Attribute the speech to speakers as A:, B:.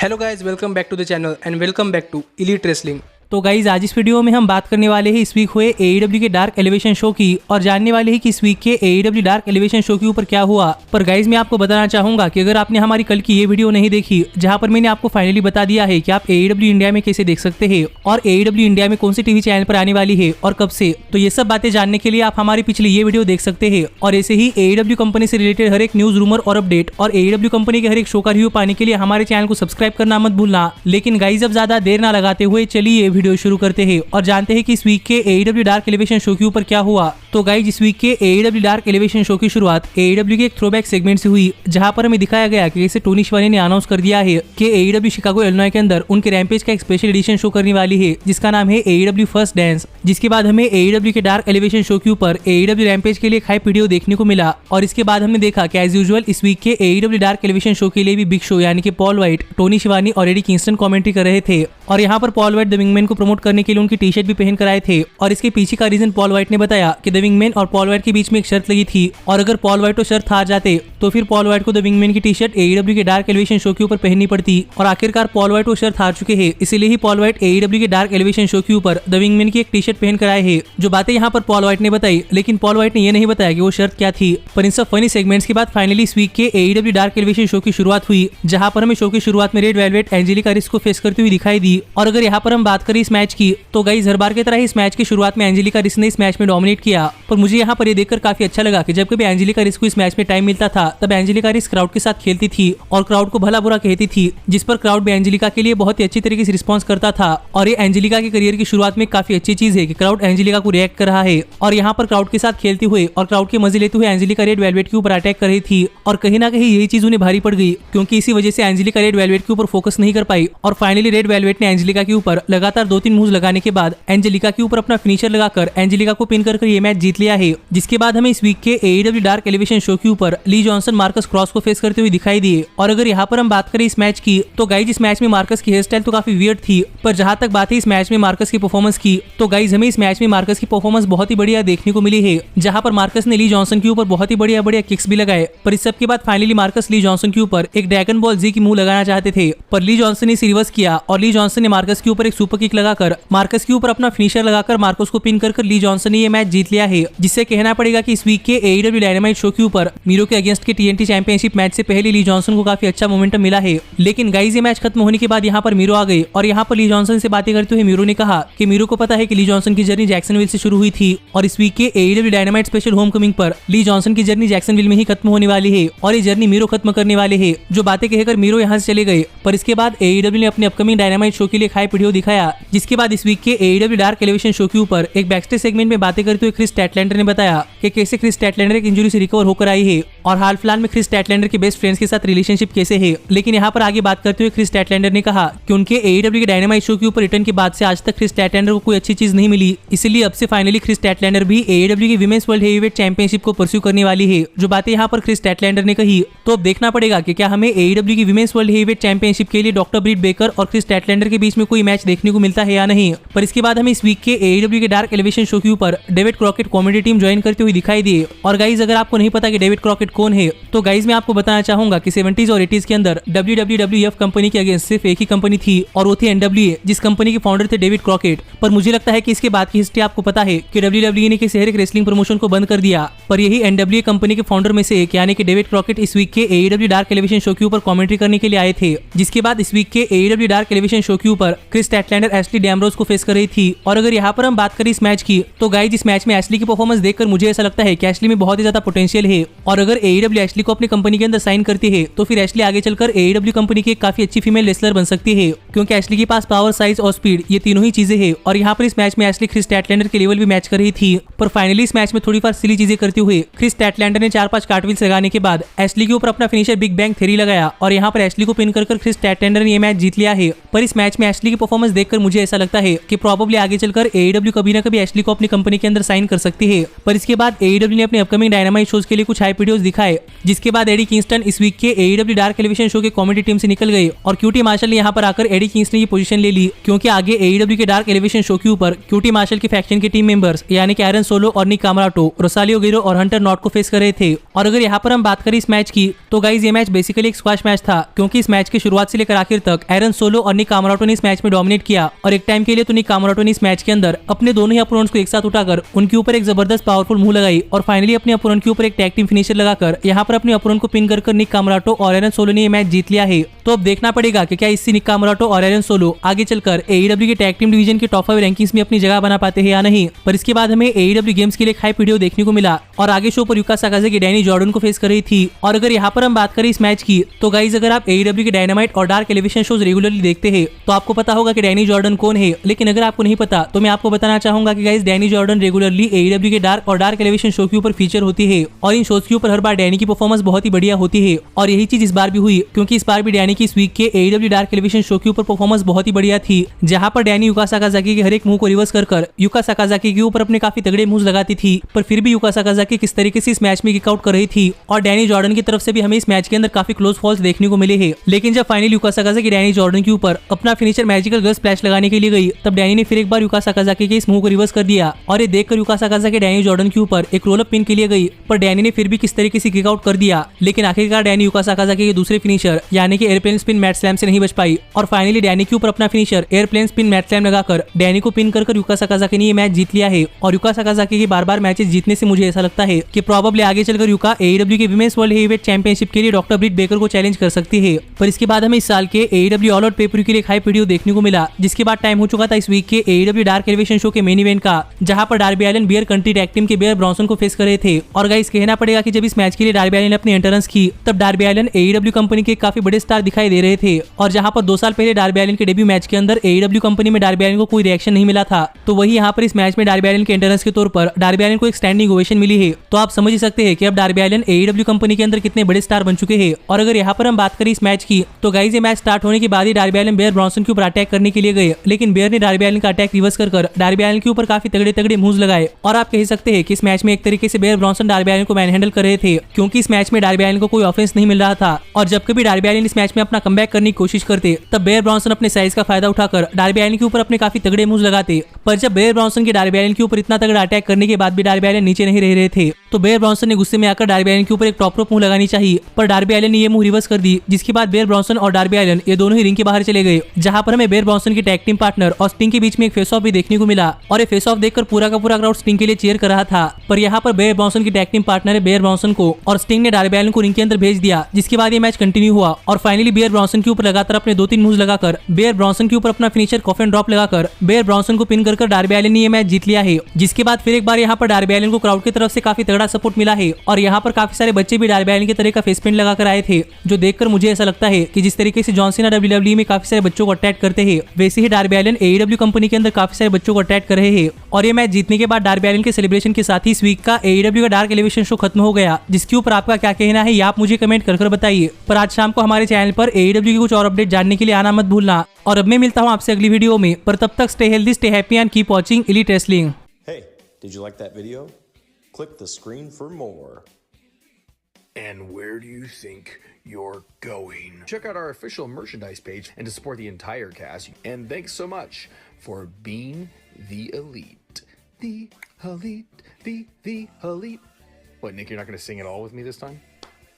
A: Hello guys, welcome back to the channel and welcome back to elite wrestling.
B: तो guys आज इस video में हम बात करने वाले हैं इस वीक हुए AEW के डार्क एलिवेशन शो की और जानने वाले हैं कि इस वीक के AEW डार्क एलिवेशन शो के ऊपर क्या हुआ। पर गाइज मैं आपको बताना चाहूंगा कि अगर आपने हमारी कल की ये वीडियो नहीं देखी जहां पर मैंने आपको फाइनली बता दिया है कि आप AEW इंडिया में कैसे देख सकते हैं और AEW इंडिया में कौन सी टीवी चैनल पर आने वाली है और कब से, तो ये सब बातें जानने के लिए आप हमारी पिछली ये वीडियो देख सकते हैं। और ऐसे ही AEW कंपनी से रिलेटेड हर एक न्यूज, रूमर और अपडेट और AEW कंपनी के हर एक शो का रिव्यू पाने के लिए हमारे चैनल को सब्सक्राइब करना मत भूलना। लेकिन गाइज अब ज्यादा देर ना लगाते हुए चलिए ये वीडियो शुरू करते हैं और जानते हैं कि इस वीक के AEW डार्क एलिवेशन शो के ऊपर क्या हुआ। तो गाइज इस वीक के AEW डार्क एलिवेशन शो की शुरुआत AEW के एक थ्रोबैक सेगमेंट से हुई जहां पर हमें दिखाया गया कि कैसे टोनी शिवानी ने अनाउंस कर दिया है कि AEW शिकागो इलिनॉय के अंदर उनके रैम्पेज का एक स्पेशल एडिशन शो करने वाली है जिसका नाम है AEW फर्स्ट डांस। जिसके बाद हमें AEW के डार्क एलिवेशन शो के ऊपर AEW रैम्पेज के लिए एक हाइप वीडियो देखने को मिला और इसके बाद हमने देखा कि एज यूजुअल इस वीक के AEW डार्क एलिवेशन शो के लिए भी बिग शो यानी कि पॉल वाइट, टोनी शिवानी और एडी किंगस्टन कमेंट्री कर रहे थे। और यहाँ पर पॉल वाइट द विंगमैन को प्रमोट करने के लिए उनकी टी शर्ट भी पहन कर आए थे और इसके पीछे का रीजन पॉल वाइट ने बताया कि द विंगमैन और पॉल वाइट के बीच में एक शर्त लगी थी और अगर पॉल वाइट तो शर्त हार जाते तो फिर पॉल वाइट को द विंगमैन की टी शर्ट AEW के डार्क एलिवेशन शो के ऊपर पहननी पड़ती। और आखिरकार पॉल वाइट वो शर्त हार चुके हैं, इसीलिए ही पॉल वाइट AEW के डार्क एलिवेशन शो के ऊपर द विंगमैन की एक टी शर्ट पहन कर आए हैं। जो बातें यहाँ पर पॉल वाइट ने बताई, लेकिन पॉल वाइट ने यह नहीं बताया कि वो शर्त क्या थी। पर इन सब फनी सेगमेंट्स के बाद फाइनली इस वीक के AEW डार्क एलिवेशन शो की शुरुआत हुई जहां पर हमें शो की शुरुआत में रेड वेलवेट एंजेलिका रिस को फेस करती हुई दिखाई दी। और अगर यहाँ पर हम बात करें इस मैच की तो गाइस हर बार की तरह इस मैच की शुरुआत में एंजेलिका रिस ने इस मैच में डोमिनेट किया। पर मुझे यहाँ पर ये देखकर काफी अच्छा लगा कि जब कभी एंजेलिका रिस को इस मैच में टाइम मिलता था तब एंजेलिका रिस क्राउड के साथ खेलती थी और क्राउड को भला बुरा कहती थी, जिस पर क्राउड भी एंजेलिका के लिए बहुत ही अच्छी तरीके से रिस्पॉन्स करता था। और ये एंजेलिका के करियर की शुरुआत में काफी अच्छी चीज है कि क्राउड एंजेलिका को रिएक्ट कर रहा है। और यहाँ पर क्राउड के साथ खेलते हुए और क्राउड के मजे लेते हुए एंजेलिका रेड वेलवेट के ऊपर अटैक कर रही थी और कहीं ना कहीं यही चीज उन्हें भारी पड़ गई क्योंकि इसी वजह से एंजेलिका रेड वेलवेट के ऊपर फोकस नहीं कर पाई। और फाइनली रेड वेलवेट ने एंजेलिका के ऊपर लगातार 2-3 मूव्स लगाने के बाद एंजेलिका के ऊपर अपना फिनिशर लगाकर एंजेलिका को पिन कर ये मैच जीत लिया है। जिसके बाद हमें इस वीक के AEW डार्क एलिवेशन शो के ऊपर ली जॉनसन मार्कस क्रॉस को फेस करते हुए दिखाई दिए। और अगर यहाँ पर हम बात करें इस मैच की तो गाइज इस मैच में मार्कस की हेयर स्टाइल तो काफी वियर्ड थी, पर जहां तक बात है इस मैच में मार्कस की परफॉर्मेंस की तो गाइज हमें इस मैच में मार्कस की परफॉर्मेंस बहुत ही बढ़िया देखने को मिली है जहां पर मार्कस ने ली जॉनसन के ऊपर बहुत ही बढ़िया किक्स भी लगाए। पर इस सब के बाद फाइनली मार्कस ली जॉनसन के ऊपर एक ड्रैगन बॉल जी की मुंह लगाना चाहते थे, पर ली जॉनसन ने इसे रिवर्स किया और ली जॉनसन ने मार्कस के ऊपर एक सुपर किक लगाकर मार्कस के ऊपर अपना फिनिशर लगाकर मार्कस को पिन कर ली जॉनसन ने ये मैच जीत लिया है। जिससे कहना पड़ेगा कि इस वीक के AEW डायनामाइट शो के ऊपर मीरो के अगेंस्ट के TNT चैंपियनशिप मैच से पहले ली जॉनसन को काफी अच्छा मोमेंटम मिला है। लेकिन गाइज ये मैच खत्म होने के बाद यहाँ पर मीरो आ गई और यहाँ पर ली जॉनसन से बातें करते हुए मीरो ने कहा कि मीरो को पता है कि ली जॉनसन की जर्नी जैक्सनविल से शुरू हुई थी और इस वीक के AEW डायनामाइट स्पेशल होमकमिंग पर ली जॉनसन की जर्नी जैक्सनविल में ही खत्म होने वाली है और ये जर्नी मीरो खत्म करने वाले है। जो बातें कहकर मीरो यहाँ से चले गए। पर इसके बाद AEW ने अपने अपकमिंग डायनामाइट शो के लिए एक हाइप वीडियो दिखाया। जिसके बाद इस वीक के AEW डार्क एलिवेशन शो के ऊपर एक बैकस्टेज सेगमेंट में बातें करते हुए क्रिस स्टैटलैंडर ने बताया कि कैसे क्रिस स्टैटलैंडर एक इंजरी से रिकवर होकर आई है और हाल फिलहाल में क्रिस स्टैटलैंडर के बेस्ट फ्रेंड्स के साथ रिलेशनशिप कैसे है। लेकिन यहाँ पर आगे बात करते हुए क्रिस स्टैटलैंडर ने कहा कि उनके AEW के डायनामाइट शो के ऊपर रिटर्न के बाद से आज तक क्रिस स्टैटलैंडर को कोई अच्छी चीज नहीं मिली, इसलिए अब से फाइनली क्रिस स्टैटलैंडर भी AEW की विमेंस वर्ल्ड हेवीवेट चैंपियनशिप को परस्यू करने वाली है। जो बातें यहाँ पर क्रिस स्टैटलैंडर ने कही तो अब देखना पड़ेगा कि क्या हमें AEW की विमेंस वर्ल्ड हेवीवेट चैंपियनशिप के लिए डॉक्टर ब्रिट बेकर और क्रिस स्टैटलैंडर के बीच में कोई मैच देखने को मिलता है या नहीं। पर इसके बाद हमें इस वीक के AEW के डार्क एलिवेशन शो के ऊपर David croquet comedy team join करते हुए दिखाई दिए। और गाइज अगर आपको नहीं पता कि डेविड क्रॉकेट कौन है तो गाइज मैं आपको बताना चाहूंगा कि 70s और 80s के अंदर WWF कंपनी के अगेंस्ट सिर्फ एक ही कंपनी थी और वो थी NWA, जिस कंपनी के फाउंडर थे डेविड क्रॉकेट। पर मुझे लगता है कि इसके बाद की हिस्ट्री आपको पता है कि WWE ने किसी हर एक रेसलिंग प्रमोशन को बंद कर दिया, पर यही NWA कंपनी के फाउंडर में से एक यानी कि डेविड क्रॉकेट इस वीक के AEW डार्क एलिवेशन शो के ऊपर कमेंट्री करने के लिए आए थे। जिसके बाद इस वीक के AEW डार्क एलिवेशन शो के ऊपर क्रिस स्टैटलैंडर एशली डैमरोज को फेस कर रही थी। और अगर यहाँ पर हम बात करें इस मैच की तो गाइज इस मैच में एशली की परफॉर्मेंस देखकर मुझे ऐसा लगता है कि एशली में बहुत ही ज्यादा पोटेंशियल है और अगर AEW एशली को अपनी कंपनी के अंदर साइन करती है तो फिर एशली आगे चलकर AEW कंपनी की एक काफी अच्छी फीमेल रेसलर बन सकती है क्योंकि एशली के पास पावर, साइज और स्पीड ये तीनों ही चीजें हैं। और यहाँ पर इस मैच में एशली क्रिस स्टैटलैंडर के लेवल भी मैच कर रही थी। पर फाइनली इस मैच में थोड़ी बार सिली चीजें करते हुए क्रिस स्टैटलैंडर ने 4-5 कार्टव्हील्स लगाने के बाद एशली के ऊपर अपना फिनिशर बिग बैंग थ्योरी लगाया और यहाँ पर एशली को पिन कर क्रिस स्टैटलैंडर ने ये मैच जीत लिया है। पर इस मैच में एशली की परफॉर्मेंस देखकर मुझे ऐसा लगता है कि प्रॉब्ली आगे चलकर AEW कभी ना कभी एशली को अपनी कंपनी के अंदर साइन कर सकती है। पर इसके बाद AEW ने अपने अपकमिंग डायनामाइट शोज के लिए कुछ हाइप वीडियोस दिखाए, जिसके बाद एडी किंगस्टन इस वीक के AEW डार्क एलिवेशन शो के कॉमेडी टीम से निकल गए और क्यूटी मार्शल ने यहाँ पर आकर एडी किंगस्टन की पोजीशन ले ली, क्योंकि आगे AEW के डार्क एलिवेशन शो के ऊपर क्यूटी मार्शल के फैक्शन के टीम मेंबर्स यानी कि आयरन सोलो और निक कामराटो, रोसालियो गिरो और हंटर नॉट को फेस कर रहे थे। और अगर यहाँ पर हम बात करें इस मैच की, तो गाइज ये मैच बेसिकली एक स्क्वैश मैच था, क्योंकि इस मैच की शुरुआत से लेकर आखिर तक आयरन सोलो और निक कामराटो ने इस मैच में डोमिनेट किया और एक टाइम के लिए तो निक कामराटो ने इस मैच के अंदर अपने दोनों ही अपोनेंट्स को एक साथ उठाकर उनके ऊपर एक जबरदस्त पावरफुल मुंह लगाई और फाइनली अपने अपोनेंट के ऊपर एक टैग टीम फिनिशर लगाकर यहाँ पर अपने अपोनेंट को पिन कर निक कामराटो और आयरन सोलो ने ये मैच जीत लिया है। तो अब देखना पड़ेगा कि क्या इससे निक कामराटो और आयरन सोलो आगे चलकर AEW के टैग टीम डिवीजन के टॉप 5 रैंकिंग्स में अपनी जगह बना पाते हैं या नहीं। पर इसके बाद हमें AEW गेम्स के लिए एक हाइप वीडियो देखने को मिला और आगे शो पर युका साकाज़की डैनी जॉर्डन को फेस कर रही थी। और अगर यहाँ पर हम बात करें इस मैच की, तो गाइज अगर आप AEW के डायनामाइट और डार्क एलिवेशन शोज रेगुलरली देखते हैं तो आपको पता होगा कि डैनी जॉर्डन कौन है। लेकिन अगर आपको नहीं पता तो मैं आपको बताना चाहूंगा कि guys Danny Jordan regularly AEW के डार्क और डार्क एलिवेशन शो के ऊपर फीचर होती है और इन शोज के ऊपर हर बार डैनी की परफॉर्मेंस बहुत ही बढ़िया होती है। और यही चीज इस बार भी हुई, क्योंकि इस बार भी डैनी की इस वीक के AEW डार्क एलिवेशन शो के ऊपर परफॉर्मेंस बहुत ही बढ़िया थी, जहां पर डैनी युका साकाज़की के हर एक मूव को रिवर्स कर युका साकाज़की के ऊपर अपने काफी तगड़े मूव्स लगाती थी। पर फिर भी युका साकाज़की किस तरीके से इस मैच में किक आउट कर रही थी और डैनी जॉर्डन की तरफ से भी हमें इस मैच के अंदर काफी क्लोज फॉल्स देखने को मिले हैं। लेकिन जब फाइनली युका साकाज़की डैनी जॉर्डन के ऊपर अपना फिनिशर मैजिकल गर्ल स्प्लैश लगाने के लिए गई, तब डैनी ने फिर एक बार युका साकाज़की के इस मूव को रिवर्स कर दिया और ये देखकर युका साकाज़की डैनी जॉर्डन के ऊपर एक रोल अप पिन के लिए गई, पर डैनी ने फिर भी किस तरीके से किक आउट कर दिया। लेकिन आखिरकार डैनी युका साकाज़की के दूसरे फिनिशर यानी कि एयरप्लेन स्पिन मैट स्लैम से नहीं बच पाई और फाइनली डैनी के ऊपर अपना finisher airplane spin mat slam लगाकर डैनी को पिन कर युका साकाज़की ने ये मैच जीत लिया है। और युका साकाज़की के बार-बार मैचेस जीतने से मुझे ऐसा लगता है कि प्रॉब्ली आगे चलकर युका AEW के विमेंस वर्ल्ड हेवीवेट चैंपियनशिप के लिए डॉक्टर ब्रिट बेकर को चैलेंज कर सकती है। पर इसके बाद हमें इस साल के AEW ऑल आउट पेपर के लिए एक हाइप वीडियो देखने को मिला, जिसके बाद टाइम हो चुका था इस वीक के AEW डार्क एलिवेशन शो के मेन इवेंट का, जहां पर Darby Allin Bear Country tag team के बियर ब्रॉन्सन को फेस कर रहे थे। और गाइस कहना पड़ेगा कि जब इस मैच के लिए डार्बी एलिन ने अपनी एंट्रेंस की, तब डार्बी एलिन AEW कंपनी के काफी बड़े स्टार दिखाई दे रहे थे। और जहां पर 2 साल पहले डार्बी एलिन के डेब्यू मैच के अंदर AEW कंपनी में डार्बी एलिन को कोई रिएक्शन नहीं मिला था, तो वही यहाँ पर इस मैच में डार्बी एलिन के एंट्रेंस के तौर पर डार्बी एलिन को एक स्टैंडिंग ओवेशन मिली है। तो आप समझ ही सकते हैं कि अब डार्बी एलिन AEW कंपनी के अंदर कितने बड़े स्टार बन चुके हैं। और अगर यहाँ पर हम बात करें इस मैच की, तो गाइस ये मैच स्टार्ट होने के बाद ही डार्बी एलिन बियर ब्रॉन्सन के ऊपर अटैक करने के लिए गए, लेकिन बियर ने डार्बी एलिन का अटैक रिवर्स कर डार्बी एलिन के ऊपर काफी तगड़े मूव्स लगाए। और आप कह सकते हैं कि इस मैच में एक तरीके से बियर ब्रॉन्सन डार्बी एलिन को मैन हैंडल कर रहे थे, क्योंकि इस मैच में डार्बी एलिन को कोई ऑफेंस नहीं मिल रहा था। और जब कभी डार्बी एलिन इस मैच में अपना कमबैक करने की कोशिश करते, तब बियर ब्रॉन्सन अपने साइज का फायदा उठाकर डार्बी एलिन के ऊपर अपने काफी तगड़े मूव्स लगाते। पर जब बियर ब्रॉन्सन के डार्बी एलिन के ऊपर इतना तगड़ा अटैक करने के बाद भी डार्बी एलिन नीचे नहीं रह रहे थे, तो बियर ब्रॉन्सन ने गुस्से में आकर डार्बी एलिन के ऊपर एक टॉप रोप मूव लगानी चाहिए, पर डार्बी एलिन ने ये मूव रिवर्स कर दी, जिसके बाद बियर ब्रॉन्सन और डार्बी एलिन ये दोनों ही रिंग के बाहर चले गए, जहां पर हमें बियर ब्रॉन्सन की टैग टीम पार्टनर और स्टिंग के बीच में एक फेस ऑफ भी देखने को मिला। और ये फेस ऑफ देखकर पूरा का पूरा क्राउड स्टिंग के लिए चीयर कर रहा था। पर यहाँ पर बियर ब्रॉन्सन की टैग टीम पार्टनर है बियर ब्रॉन्सन को और स्टिंग ने डार्बी एलिन को रिंग के अंदर भेज दिया, जिसके बाद ये मैच कंटिन्यू हुआ और फाइनली बियर ब्रॉन्सन के ऊपर लगातार अपने 2-3 मूव्स लगाकर बियर ब्रॉन्सन के ऊपर अपना फिनिशर कॉफिन ड्रॉप लगाकर बियर ब्रॉन्सन को पिन कर डार्बी एलिन ने ये मैच जीत लिया है। जिसके बाद फिर एक बार यहाँ पर डार्बी एलिन को क्राउड की तरफ से काफी तगड़ा सपोर्ट मिला है और यहाँ पर काफी सारे बच्चे भी डार्बी एलिन की तरह का फेस पेंट लगाकर आए थे, जो देखकर मुझे ऐसा लगता है कि जिस तरीके से जॉन सीना WWE में काफी सारे बच्चों को अटैक करते हैं, वैसे ही डार्बी एलिन AEW कंपनी के अंदर काफी सारे बच्चों को अटैक कर रहे हैं। और ये मैच जीतने के बाद डार्बी एलिन के सेलिब्रेशन के साथ ही इस वीक का AEW का डार्क एलिवेशन शो खत्म हो गया, जिसके ऊपर आपका क्या कहना है ये आप मुझे कमेंट कर बताइए। पर आज शाम को हमारे चैनल पर AEW की कुछ और अपडेट जानने के लिए आना मत भूलना। और अब मैं मिलता हूँ आपसे अगली वीडियो में, पर तब तक stay healthy, stay happy and keep watching elite wrestling.
C: Hey, did you like that video? Click the screen for more.
D: And where do you think you're going? Check out our official merchandise page and to support the entire cast. And thanks so much for being the elite. The elite, the elite. What, Nick, you're not going to sing it all with me this time?